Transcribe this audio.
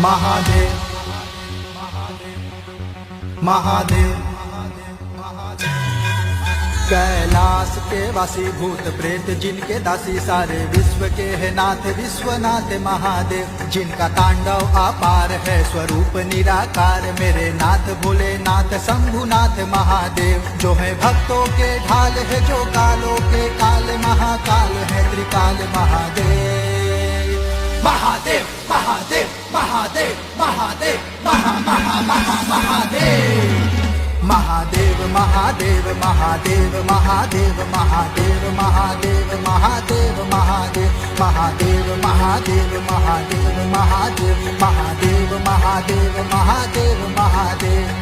महादेव महादेव कैलाश के वासी भूत प्रेत जिनके दासी सारे विश्व के है नाथ विश्वनाथ महादेव। जिनका तांडव अपार है स्वरूप निराकार मेरे नाथ भोलेनाथ शंभुनाथ महादेव। जो है भक्तों के ढाल है जो कालों के काल महाकाल है त्रिकाल महादेव। महादेव महादेव महादेव महादेव महा महा महा महादेव। महादेव महादेव महादेव महादेव महादेव महादेव महादेव महादेव महादेव महादेव महादेव महादेव महादेव महादेव महादेव महादेव।